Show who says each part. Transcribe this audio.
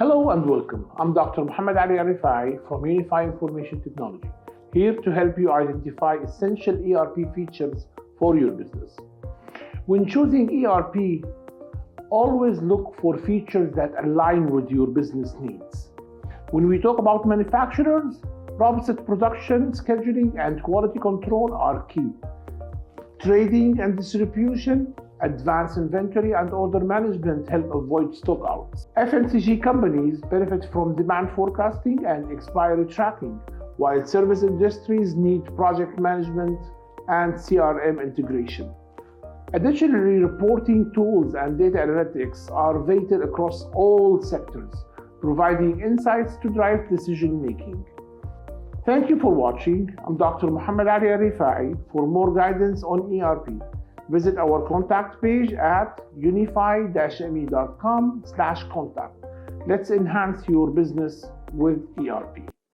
Speaker 1: Hello and welcome. I'm Dr. Mohammed Ali Al-Refaii from UNiFi Information Technology, here to help you identify essential ERP features for your business. When choosing ERP, always look for features that align with your business needs. When we talk about manufacturers, robust production, scheduling, and quality control are key. Trading and distribution, advanced inventory and order management help avoid stockouts. FMCG companies benefit from demand forecasting and expiry tracking, while service industries need project management and CRM integration. Additionally, reporting tools and data analytics are weighted across all sectors, providing insights to drive decision-making. Thank you for watching. I'm Dr. Mohammed Ali Al-Refaii. For more guidance on ERP, visit our contact page at unifi-me.com/contact. Let's enhance your business with ERP.